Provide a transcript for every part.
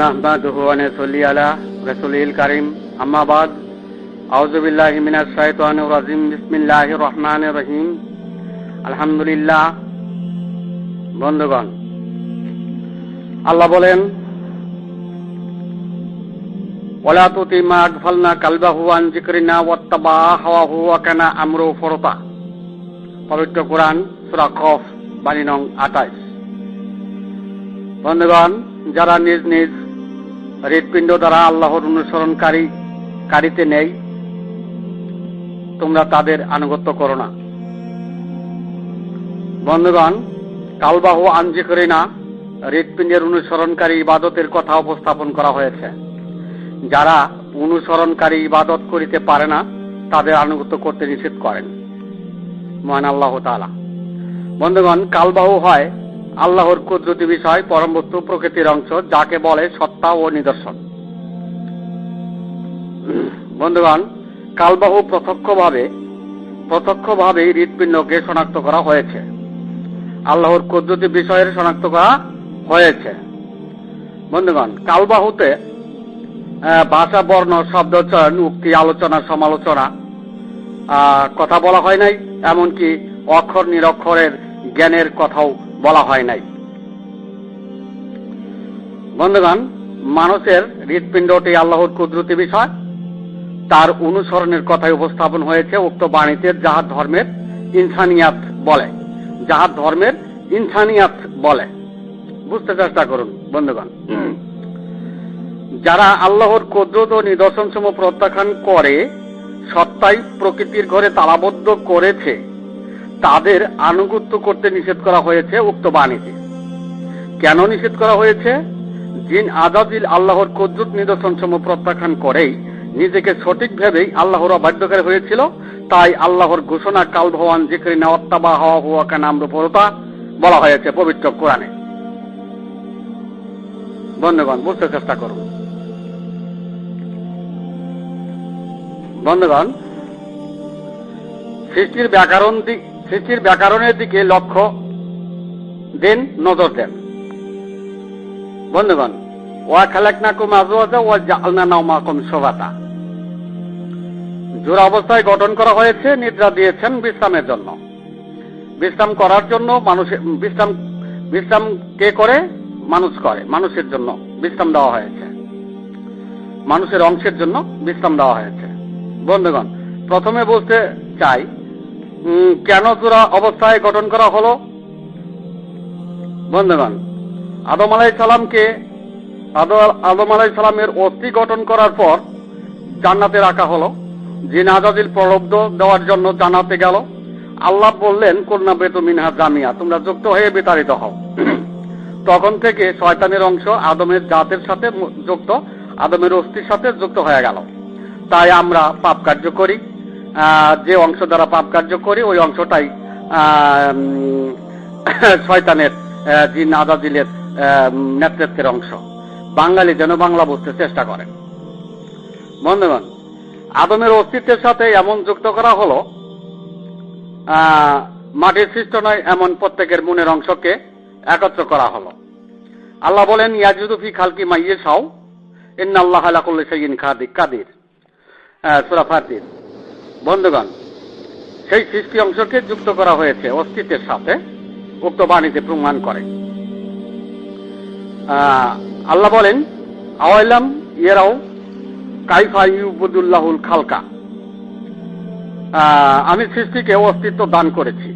নাহমাদুহু ওয়া নুসাল্লি আলা রাসূলিল কারীম আম্মা বাদ আউযু বিল্লাহি মিনাশ শাইতানির রাজিম বিসমিল্লাহির রহমানির রহিম আলহামদুলিল্লাহ। বন্ধুগণ, আল্লাহ বলেন, ওয়ালা তুতি মা আগফালনা কালবাহু আন যিকরিনা ওয়াত্তাবা হাওয়াহু ওয়া কানা আমরু ফুরতা। পবিত্র কোরআন সূরা কফ বাণী নং 28। বন্ধুগণ, যারা নিজ নিজ হৃৎপিণ্ড দ্বারা আল্লাহর অনুসরণকারীতে নেই, তোমরা তাদের আনুগত্য করো না। বন্ধুগণ, কালবাহু আন যিকরিনা হৃৎপিণ্ডের অনুসরণকারী ইবাদতের কথা উপস্থাপন করা হয়েছে। যারা অনুসরণকারী ইবাদত করিতে পারে না, তাদের আনুগত্য করতে নিষেধ করেন মহান আল্লাহ তাআলা। বন্ধুগণ, কালবাহু হয় আল্লাহর কুদরতি বিষয়, পরম বস্তু, প্রকৃতির অংশ, যাকে বলে সত্তা ও নিদর্শন। বন্ধুগণ, কালবাহু প্রত্যক্ষভাবে হৃৎপিণ্ডকে শনাক্ত করা হয়েছে, আল্লাহর কুদরতি বিষয়ের শনাক্ত করা হয়েছে। বন্ধুগণ, কালবাহুতে ভাষা, বর্ণ, শব্দচয়ন, উক্তি, আলোচনা, সমালোচনা কথা বলা হয় নাই, এমনকি অক্ষর নিরক্ষরের জ্ঞানের কথাও বলা হয় নাই। বন্ধুগণ, মানুষের হৃৎপিণ্ডটি আল্লাহর কুদরতি বিষয়, তার অনুসরণের কথাই উপস্থাপন হয়েছে উক্ত বাণীতে, যাহার ধর্মের ইনসানিয়াত বলে। বুঝতে চেষ্টা করুন বন্ধুগণ। যারা আল্লাহর কুদরত ও নিদর্শনসমূহ প্রত্যাখ্যান করে সত্তাই প্রকৃতির ঘরে তালাবদ্ধ করেছে, তাদের আনুগত্য করতে নিষেধ করা হয়েছে উক্ত বাণীতে। কেন নিষেধ করা হয়েছে? জিন আজাজিল আল্লাহর কুদরত নিদর্শনসমূহ প্রত্যাখ্যান করেই নিজেকে সঠিক ভেবেই আল্লাহর অবাধ্যকারী হয়েছিল। তাই আল্লাহর ঘোষণা কালবাহু আন যিকরিনা ওয়াত্তাবা হাওয়াহু ওয়া কানা আমরু ফুরতা বলা হয়েছে পবিত্র কোরআনে। বন্ধুগণ, বুঝতে চেষ্টা করুন। বন্ধুগণ, সৃষ্টির ব্যাকরণের দিকে লক্ষ্য দেন, নজর দেন। বন্ধুগণ, ওয়া খালাকনাকুম আজওয়াজা ওয়া জাআলনা নাওমাকুম সুবাতা। জোড়া অবস্থায় গঠন করা হয়েছে, নিদ্রা দিয়েছেন বিশ্রামের জন্য। বিশ্রাম করার জন্য বিশ্রাম কে করে? মানুষ করে। মানুষের জন্য বিশ্রাম দেওয়া হয়েছে, মানুষের অংশের জন্য বিশ্রাম দেওয়া হয়েছে। বন্ধুগণ, প্রথমে বলতে চাই, কেন জোড়া অবস্থায় গঠন করা হলো? বন্ধুগণ, আদম আলাইহিস সালামের অস্থি গঠন করার পর জান্নাতে রাখা হলো। জিন আজাজিল প্রলোভন দেওয়ার জন্য জান্নাতে গেল। আল্লাহ বললেন, কুলনা বিতু মিনহা জামিয়া, তোমরা যুক্ত হয়ে বিতাড়িত হও। তখন থেকে শয়তানের অংশ আদমের জাতের সাথে যুক্ত, আদমের অস্থির সাথে যুক্ত হয়ে গেল। তাই আমরা পাপ কার্য করি, যে অংশ দ্বারা পাপ কার্য করি ওই অংশটাই শয়তানের, জিন আজাজিলের নেতৃত্বের অংশ। বাঙালি যেন বাংলা বুঝতে চেষ্টা করেন। বন্ধুগণ, আদমের অস্তিত্বের সাথে এমন যুক্ত করা হলো, মাটির সৃষ্ট নয় এমন প্রত্যেকের মনের অংশকে একত্র করা হলো। আল্লাহ বলেন, ইয়াজিদু ফি খালকি মা ইয়াশাউ ইন্নাল্লাহা আলা কুল্লি শাইইন কাদির, সূরা ফাতির। বন্ধুগণ, সেই সৃষ্টি অংশকে যুক্ত করা হয়েছে অস্তিত্বের সাথে, উক্ত বাণীতে প্রমাণ করে। আল্লাহ বলেন, আওয়ালাম ইয়ারাউ কাইফা ইউবুদুল্লাহুল খালকা, আমি সৃষ্টিকে অস্তিত্ব দান করেছি।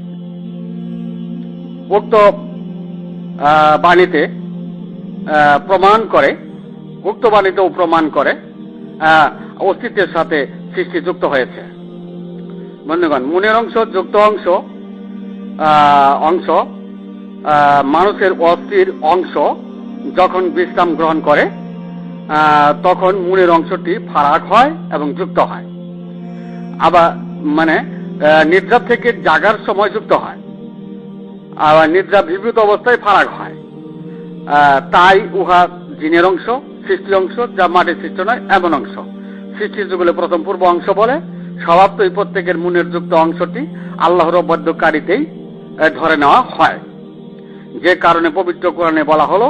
উক্ত বাণীতে প্রমাণ করে, উক্ত বাণীতেও প্রমাণ করে অস্তিত্বের সাথে সৃষ্টি যুক্ত হয়েছে। বন্ধুগণ, মনের অংশ যুক্ত অংশ মানুষের অস্থির অংশ যখন বিশ্রাম গ্রহণ করে তখন মনের অংশটি ফারাক হয় এবং যুক্ত হয়। আবার নিদ্রা থেকে জাগার সময় যুক্ত হয়, আবার নিদ্রা বিভূত অবস্থায় ফারাক হয়। তাই উহা জিনের অংশ, সৃষ্টি অংশ, যা মাটির সৃষ্ট নয় এমন অংশ। সৃষ্টির যুগলে প্রথম পূর্ব অংশ বলে। স্বভাবতই প্রত্যেকের মনের যুক্ত অংশটি আল্লাহর অবাধ্যকারীতেই ধরে নেওয়া হয়, যে কারণে পবিত্র কোরআনে বলা হলো,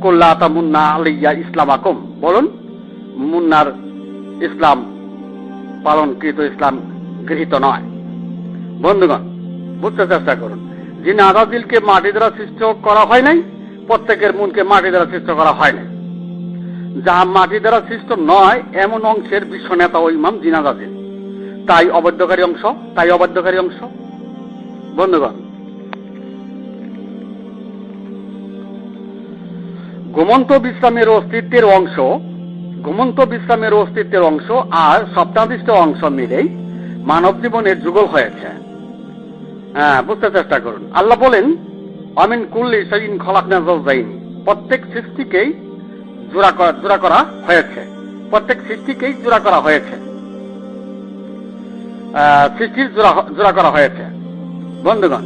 কুল্লা তামুন্না আলাইয়া ইসলামাকুম, বলুন মুন্নার ইসলাম পালনকৃত ইসলাম গৃহীত নয়। বন্ধুগণ, বুঝতে চেষ্টা করুন, জিন আজাজিলকে মাটি দ্বারা সৃষ্টি করা হয় নাই, প্রত্যেকের মনকে মাটি দ্বারা সৃষ্টি করা হয় নাই। যা মাটি দ্বারা সৃষ্ট নয় এমন অংশের বিশ্ব নেতা ও ইমাম জিন আজাজিল, তাই অবাধ্যকারী অংশ। বন্ধুগণ, ঘুমন্ত বিশ্রামের অস্তিত্বের অংশ আর স্বপ্নাদিষ্ট অংশ মিলেই মানব জীবনের যুগল হয়েছে। বুঝতে চেষ্টা করুন। আল্লাহ বলেন, আমিন কুল্লি শাইইন খলাকনা যাওজাইন, প্রত্যেক সৃষ্টিকেই জোড়া করা হয়েছে। সৃষ্টির জোড়া করা হয়েছে। বন্ধুগণ,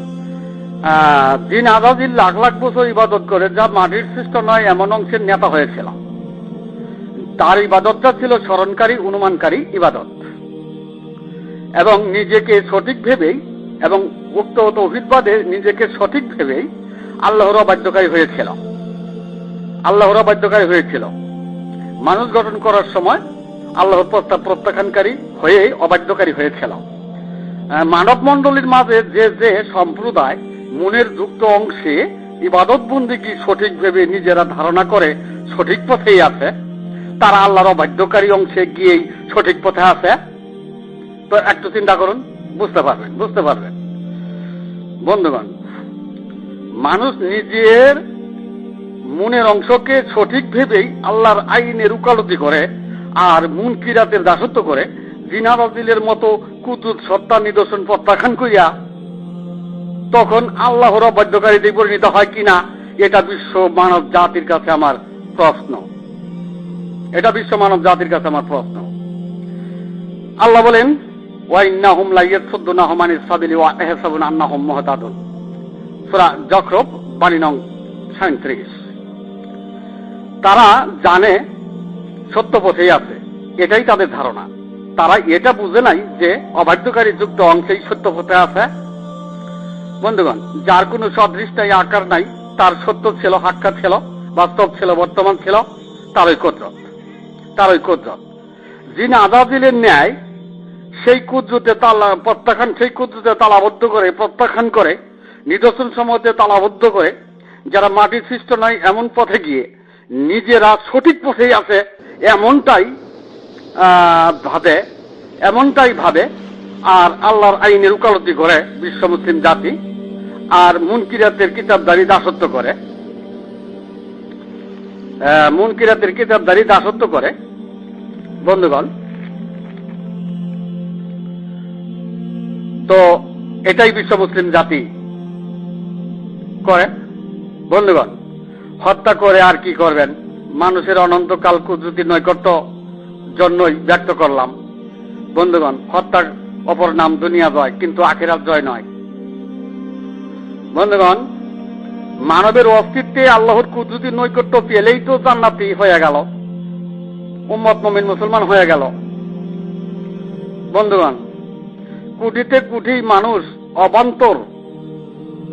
জিন আজাজিল লাখ লাখ বছর ইবাদত করে যা মাটির সৃষ্ট নয় এমন অংশের নেতা হয়েছিল। তার ইবাদতটা ছিল স্মরণকারী, অনুমানকারী ইবাদত, এবং নিজেকে সঠিক ভেবেই এবং উক্ত তৌহিদবাদে নিজেকে সঠিক ভেবেই আল্লাহর অবাধ্যকারী হয়েছিল। মানুষ গঠন করার সময় আল্লাহর প্রস্তাব প্রত্যাখ্যানকারী হয়ে অবাধ্যকারী হয়েছিল। মানব মণ্ডলীর মাঝে যে সম্প্রদায় মনের যুক্ত অংশে ইবাদত বন্দেগী সঠিক ভেবে নিজেরা ধারণা করে সঠিক পথেই আছে, তারা আল্লাহর অবাধ্যকারী অংশে গিয়েই সঠিক পথে আছে। তো একটু চিন্তা করুন, বুঝতে পারবেন। বন্ধুগণ, মানুষ নিজের মনের অংশকে সঠিক ভেবেই আল্লাহর আইনের উকালতি করে আর মুনকিরাতের দাসত্ব করে জিন আজাজিলের মতো কুদরত সত্তা নিদর্শন প্রত্যাখ্যান করিয়া তখন আল্লাহর অবাধ্যকারীতে পরিণত হয় কিনা, এটা বিশ্ব মানব জাতির কাছে আমার প্রশ্ন। আল্লাহ বলেন, ওয়াইন্নাহুম লাইয়াসুদ্দুনাহুম আনিস সাবিলি ওয়া ইয়াহসাবুনা আন্নাহুম মুহতাদুন, সূরা যখরব 37। তারা জানে সত্য পথেই আছে, এটাই তাদের ধারণা। তারা এটা বুঝে নাই যে অবাধ্যকারী যুক্ত অংশেই সত্য পথে আছে। বন্ধুগণ, যার কোনো সদৃষ্টাই আকার নাই, তার সত্য ছিল, সাক্ষাৎ ছিল, বাস্তব ছিল, বর্তমান ছিল, তারই কুদরত। জিন আজাজিলের ন্যায় সেই কুদরতে তালাবদ্ধ করে প্রত্যাখ্যান করে, নিদর্শন সমূহতে তালাবদ্ধ করে, যারা মাটি সৃষ্ট নয় এমন পথে গিয়ে নিজেরা সঠিক পথেই আছে এমনটাই ভাবে আর আল্লাহর আইনের উকালতি করে বিশ্ব মুসলিম জাতি, আর মুনকিরাতের কিতাবদারি দাসত্ব করে। বন্ধুগণ, তো এটাই বিশ্ব মুসলিম জাতি করে। বন্ধুগণ, হত্যা করে আর কি করবেন? মানুষের অনন্তকাল কুদরতি নৈকট্য জন্যই ব্যক্ত করলাম। বন্ধুগণ, হত্যার অপর নাম দুনিয়া জয়, কিন্তু আখিরাত জয় নয়। বন্ধুগণ, মানবের অস্তিত্বে আল্লাহর কুদরতি নৈকট্য পেলেই তো জান্নাতি হয়ে গেল, উম্মত মুমিন মুসলমান হয়ে গেল। বন্ধুগণ, কোটিতে কোটি মানুষ অবান্তর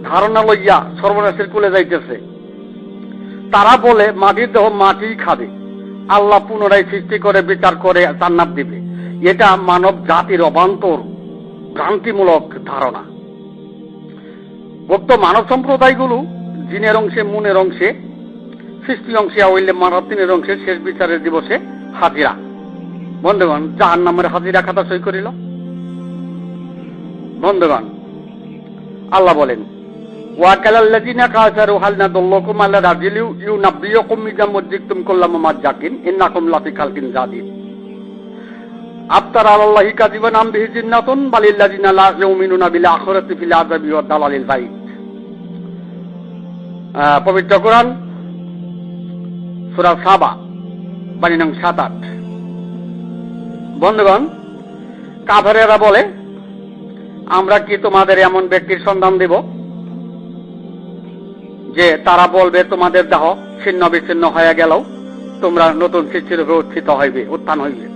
ধারণা লইয়া সর্বনাশের কুলে যাইতেছে। তারা বলে মাটির দেহ মাটিই খাবে, আল্লাহ পুনরায় সৃষ্টি করে বিচার করে জান্নাত দিবে। এটা মানব জাতির অবান্তর ভ্রান্তিমূলক ধারণা। ভক্ত মানব সম্প্রদায়গুলো জিনের অংশে, মনের অংশে, সৃষ্টি অংশে, হইলে মানবদিনের অংশে শেষ বিচারের দিবসে হাজিরা। বন্ধুগণ, জাহান্নামের হাজিরা খাতা সই করিল। বন্ধুগণ, আল্লাহ বলেন, ওয়াকালাল্লাযিনা কাফারু হাল নাদুল্লুকুম আলা রাজুলিন ইউনাব্বিয়ুকুম ইযা মুযজিতুম কুল্লামা মাজ্জাকিন ইন্নাকুম লাফি খালকিন জাদীদ আফতারা আলাল্লাহি কাযিবান আম বিহি জিন্নাতুন বালিল্লাযিনা লা ইউমিনুনা বিল আখিরাতি ফিল আযাবি ওয়া দালালিল বাইদ। পবিত্র কোরআন সূরা সাবা 7-8। বন্ধুগণ, কাফেরেরা বলে, আমরা কি তোমাদের এমন ব্যক্তির সন্ধান দেব যে তারা বলবে তোমাদের দেহ ছিন্ন বিচ্ছিন্ন হয়ে গেলেও তোমরা নতুন সৃষ্টির রূপে উত্থান হইবে।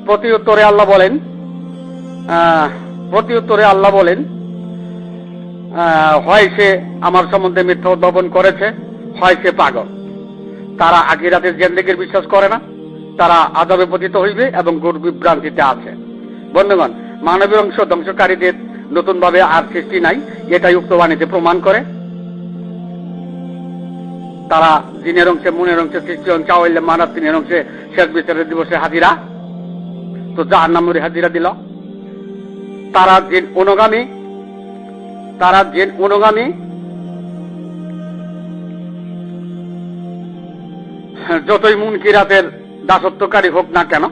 প্রতি উত্তরে আল্লাহ বলেন, হয় সে আমার সম্বন্ধে মিথ্যা উদ্ভাবন করেছে, হয় সে পাগল। তারা আখিরাতের জিন্দেগির বিশ্বাস করে না, তারা আযাবে পতিত হইবে এবং ঘোর বিভ্রান্তিতে আছে। বন্ধুগণ, মানবীয় অংশ ধ্বংসকারীদের নতুনভাবে আর সৃষ্টি নাই, এটাই উক্ত বাণীতে প্রমাণ করে। তারা জিনের অংশে, মুনের অংশে সৃষ্টি অংশে, আওয়াইলে মারাত তিনের অংশে শেষ বিচারের দিবসে হাজিরা, তো জাহান্নামের হাজিরা দিল। তারা জিন অনুগামী, তারা জিন অনুগামী, যতই মুনকিরাতের দাসত্বকারী হোক না কেন।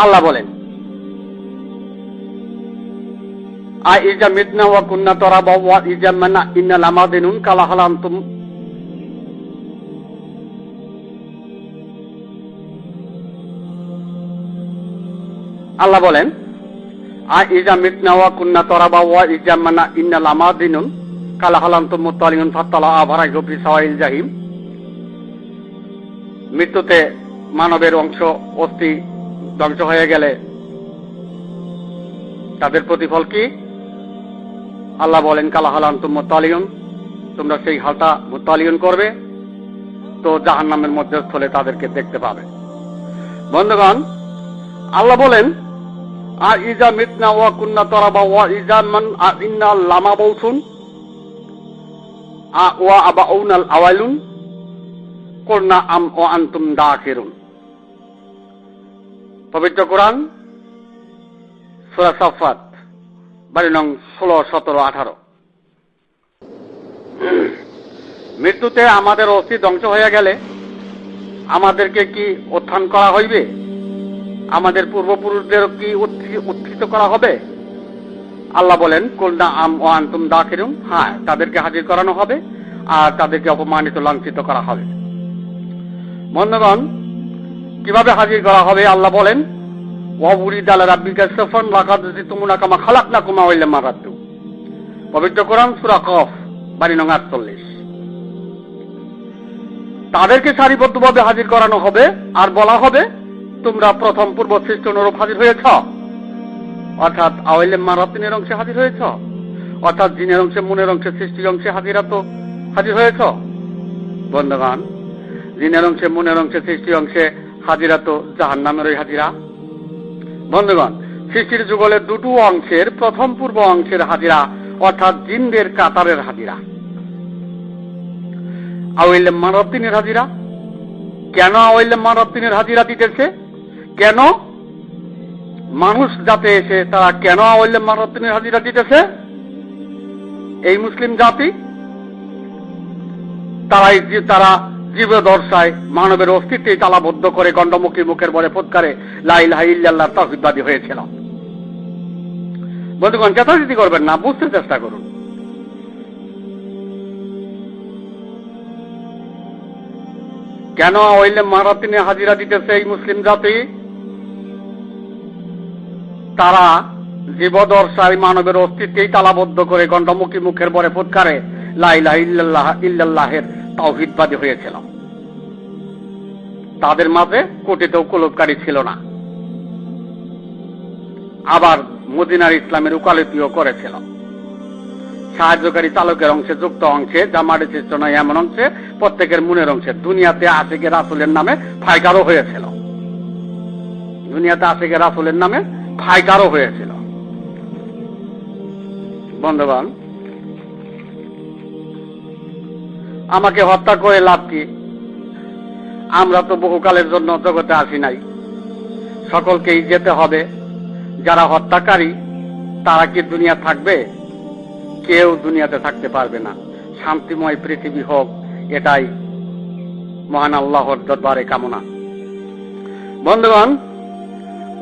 আল্লাহ বলেন, আইজা মিতনা ওয়া কুন্না তরাবা ওয়া ইজা মানা ইন্না লামাদিনুন কালা হালান্তুম। আল্লাহ বলেন, আইজা মিতনা ওয়া কুন্না তরাবা ওয়া ইজা মানা ইন্না লামাদিনুন কালা হালান্তুম মুত্তালিউন ফাত্তালা আভারাইহু ফি সাওয়াইল জাহিম। মৃত্যুতে মানবের অংশ অস্থি ধ্বংস হয়ে গেলে তাদের প্রতিফল কি? আল্লাহ বলেন, কালাহালান্তুম মুত্তালিউন, তোমরা সেই হালটা মুত্তালিউন করবে, তো জাহান্নামের মধ্যস্থলে তাদেরকে দেখতে পাবে। বন্ধুগণ, আল্লাহ বলেন, আর ইজা মিতনা ওয়া কুন্না তরাবা ওয়া ইজা মান ইন্না লামাবুসুন ওয়া আবাউনাল আওয়াইলুন কুরনা আম ওয়া আনতুম দাখিরুন। পবিত্র কোরআন সূরা সাফফাত বাড়ি নং 16, 17, 18। মৃত্যুতে আমাদের অস্থি ধ্বংস হয়ে গেলে আমাদেরকে কি উত্থান করা হইবে? আমাদের পূর্বপুরুষদের কি উত্থিত করা হবে? আল্লাহ বলেন, কুলনা আম ওয়া আনতুম দাখিরুন, হ্যাঁ, তাদেরকে হাজির করানো হবে আর তাদেরকে অপমানিত, লাঞ্ছিত করা হবে। বন্ধুগণ, কিভাবে হাজির করা হবে? আল্লাহ বলেন, পবিত্র কোরআন সূরা কফ বাড়ি নং 48। তাদেরকে সারিবদ্ধভাবে হাজির করানো হবে আর বলা হবে, তোমরা প্রথম পূর্ব সৃষ্ট অনুরূপ হাজির হয়েছ, অর্থাৎ আওয়াইলে মারাতিনের অংশে হাজির হয়েছ, অর্থাৎ জিনের অংশে, মুনের অংশে, সৃষ্টি অংশে হাজির হয়েছ। বন্ধুগণ, জিনের অংশে, মুনের অংশে, সৃষ্টি অংশে হাজিরা তো জাহান্নামেরই হাজিরা। বন্ধুগণ, সৃষ্টির যুগলের দুটো অংশের প্রথম পূর্ব অংশের হাজিরা, অর্থাৎ জিনদের কাতারের হাজিরা। আওয়াইলে মারাতিনের হাজিরা। কেন আওয়াইলে মারাতিনের হাজিরা দিতেছে? কেন মানুষ জাতে এসে তারা কেন আওয়াইলে মারাতিনের হাজিরা দিতেছে? এই মুসলিম জাতি তারা জীবদর্শায় মানবের অস্তিত্বে তালাবদ্ধ করে গণ্ডমুখী মুখের বলে ফুৎকারে লা ইলাহা ইল্লাল্লাহ তাওহীদবাদী হয়েছিল। বন্ধুগণ, যথারীতি করবেন না, বুঝতে চেষ্টা করুন। কেন আওয়াইলে মারাতিনে হাজিরা দিতেছে এই মুসলিম জাতি? তারা জীবদর্শায় মানবের অস্তিত্বেই তালাবদ্ধ করে গণ্ডমুখী মুখের বলে ফুৎকারে লা ইলাহা ইল্লাল্লাহের তাওহীদবাদী হয়েছিল। তাদের মাঝে কোটিতেও কুলুপকারী ছিল না, আবার মদিনার ইসলামের উকালতিও করেছিল। সাহায্যকারী চালকের অংশে, যুক্ত অংশে, জামাটি সৃষ্ট নয় এমন অংশে, প্রত্যেকের মুনের অংশে দুনিয়াতে আশিকে রাসূলের নামে ফাইকারও হয়েছিল। দুনিয়াতে আশিকে রাসূলের নামে ফাইকারও হয়েছিল। বন্ধুগণ, আমাকে হত্যা করে লাভ কি? আমরা তো বহুকালের জন্য জগতে আসি নাই, সকলকেই যেতে হবে। যারা হত্যাকারী তারা কি দুনিয়া থাকবে? কেউ দুনিয়াতে থাকতে পারবে না। শান্তিময় পৃথিবী হোক, এটাই মহান আল্লাহর দরবারে কামনা। বন্ধুগণ,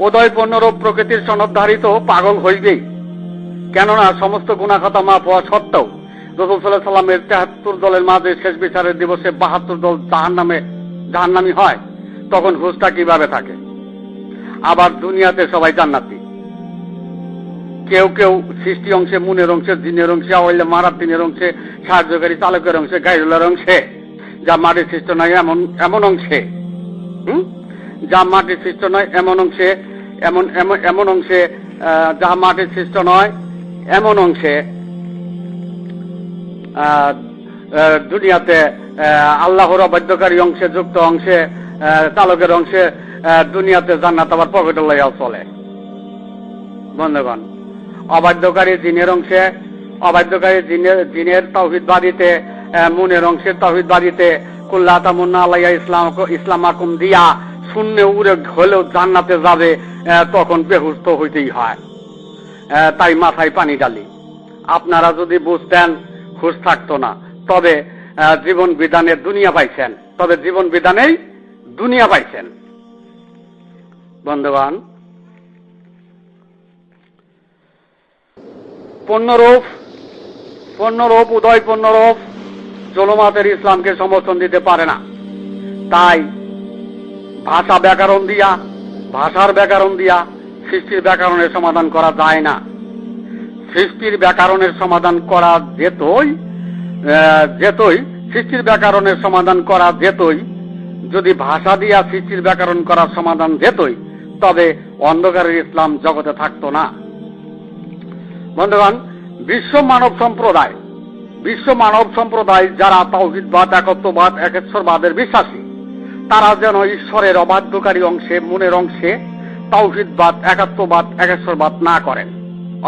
উদয়পূর্ণরূপ প্রকৃতির সনদধারিত পাগল হইবেই, কেননা সমস্ত গুনাহ খাতা মাফ হওয়া সত্ত্বেও রাসূল সাল্লাল্লাহু আলাইহি ওয়াসাল্লামের ৭৩ দলের মাঝে শেষ বিচারের দিবসে ৭২ দল জাহান্নামী হয়, তখন হুঁশটা কিভাবে থাকে? আবার দুনিয়াতে সবাই জান্নাতি। কেউ কেউ সৃষ্টি অংশে, মুনের অংশে, জিনের অংশে, আওয়াইলে মারাতিনের অংশে, সাহায্যকারী চালকের অংশে, গায়রুল্লাহর অংশে, যা মাটির সৃষ্ট নয় এমন অংশে, যা মাটির সৃষ্ট নয় এমন অংশে, এমন অংশে, যা মাটির সৃষ্ট নয় এমন অংশে দুনিয়াতে আল্লাহর অবাধ্যকারী অংশে যুক্ত অংশে চালকের অংশে দুনিয়াতে জান্নাত আবার পকেটে লইয়া চলে। বন্ধুগণ, অবাধ্যকারী জিনের অংশে অবাধ্যকারী জিনের তাওহীদবাদীতে মুনের অংশের তাওহীদবাদীতে কুল্লা তামুন্না আলাইয়া ইসলামাকুম দিয়া শূন্য উড়ে হলেও জান্নাতে যাবে, তখন বেহুশ তো হইতেই হয়। তাই মাথায় পানি ডালি। আপনারা যদি বুঝতেন হুঁশ থাকতো না। তবে জীবন বিধানের দুনিয়া পাইছেন, তবে জীবন বিধানেই দুনিয়া পাইছেন। বন্ধুগণ, পূর্ণরূপ উদয় পূর্ণরূপ জুলুমাতের ইসলামকে সমর্থন দিতে পারে না। তাই ভাষার ব্যাকরণ দিয়া সৃষ্টির ব্যাকরণের সমাধান করা যায় না। সৃষ্টির ব্যাকরণের সমাধান করা যেতই সৃষ্টির ব্যাকরণের সমাধান করা যেতই, যদি ভাষা দিয়া সৃষ্টির ব্যাকরণ করার সমাধান যেতই, তবে অন্ধকারের ইসলাম জগতে থাকতো না। বন্ধুগণ, বিশ্ব মানব সম্প্রদায় যারা তাওহীদবাদ, একত্ববাদ, একেশ্বরবাদের বিশ্বাসী, তারা যেন ঈশ্বরের অবাধ্যকারী অংশে মুনের অংশে তাওহীদবাদ, একাত্মবাদ, একেশ্বরবাদ না করেন।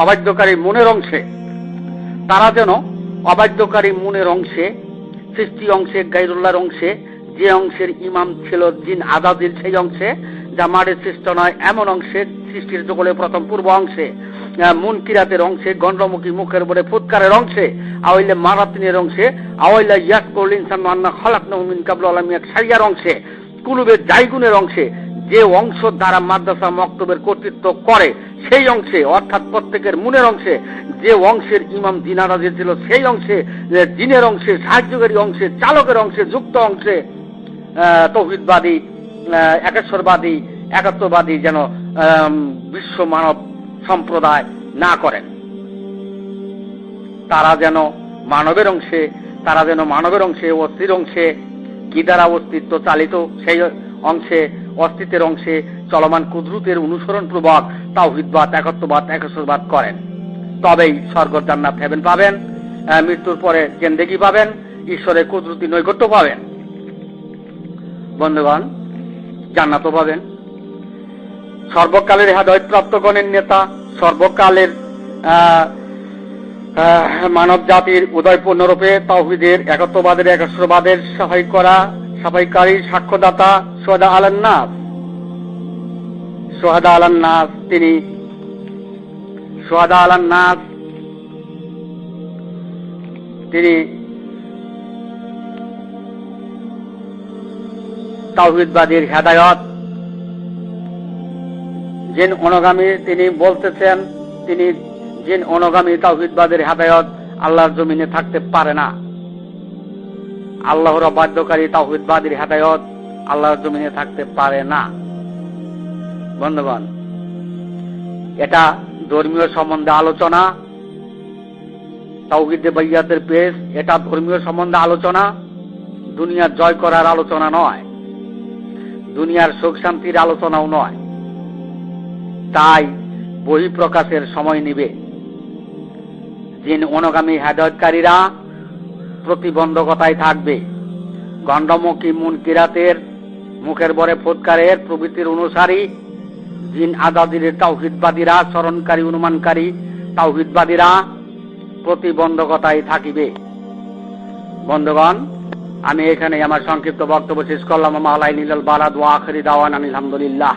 অবাধ্যকারী মুনের অংশে তারা যেন অবাধ্যকারী মুনের অংশে সৃষ্টি অংশে গায়রুল্লাহর অংশে যে অংশের ইমাম ছিল জিন আজাদিল, সেই অংশে যা মাটির সৃষ্ট নয় এমন অংশে সৃষ্টির যুগলে প্রথম পূর্ব অংশে মুনকিরাতের অংশে গণ্ডমুখী মুখের বলে ফুৎকারের অংশে আওয়াইলা মারাতিনের অংশে আওয়াইলা ইয়াকুল ইনসান আন্না খালাকনাহু মিন কাবলু আলামিয়াক সাইয়ার অংশে কুলুবের জায়গুনের অংশে যে অংশ দ্বারা মাদ্রাসা মক্তবের কর্তৃত্ব করে সেই অংশে, অর্থাৎ প্রত্যেকের মুনের অংশে যে অংশের ইমাম জিনারাজি ছিল সেই অংশে, জিনের অংশে, সাহায্যকারী অংশে, চালকের অংশে, যুক্ত অংশে তাওহীদবাদী, একেশ্বরবাদী, একাত্মবাদী যেন বিশ্ব মানব সম্প্রদায় না করেন। তারা যেন মানবের অংশে অস্থির অংশে কি দ্বারা অস্তিত্ব চালিত সেই অংশে, অস্তিত্বের অংশে চলমান কুদরতের অনুসরণ পূর্বক তাওহীদবাদ, একত্ববাদ, একেশ্বরবাদ করেন। তবেই স্বর্গ জান্নাত হেভেন পাবেন, মৃত্যুর পরে জিন্দেগি পাবেন, ঈশ্বরের কুদরতি নৈকট্য পাবেন। বন্ধুগণ, জান্নাতও পাবেন। সর্বকালের হেদায়েতপ্রাপ্তগণের নেতা, সর্বকালের মানব জাতির উদয় পূর্ণরূপে তাওহীদের, একত্ববাদের, একেশ্বরবাদের সাফাইকারী সাক্ষ্যদাতা শুহাদা আলান্নাস তিনি তাওহীদবাদীর হেদায়েত জিন অনুগামী, তিনি বলতেছেন তিনি জিন অনুগামী তাওহীদবাদের হেদায়েত আল্লাহর জমিনে থাকতে পারে না। আল্লাহর অবাধ্যকারী তাওহীদবাদের হেদায়েত আল্লাহর জমিনে থাকতে পারে না। বন্ধুগণ, এটা ধর্মীয় সম্বন্ধে আলোচনা, তাওহীদে বাইয়াতের পেশ, এটা ধর্মীয় সম্বন্ধে আলোচনা, দুনিয়ার জয় করার আলোচনা নয়, দুনিয়ার সুখ শান্তির আলোচনাও নয়। তাই বহিঃপ্রকাশের সময় নিবে। জিন অনুগামী হেদায়েতকারীরা প্রতিবন্ধকতায় থাকবে। গণ্ডমুখী মুনকিরাতের, মুখের বরে ফুৎকারের প্রভৃতির অনুসারী জিন আজাদির তাওহীদবাদীরা, স্মরণকারী অনুমানকারী তাওহীদবাদীরা প্রতিবন্ধকতায় থাকিবে। বন্ধুগণ, আমি এখানে আমার সংক্ষিপ্ত বক্তব্য শেষ করলাম। আলাইনিল বালাদ ওয়া আখিরি দাওয়ানা আলহামদুলিল্লাহ।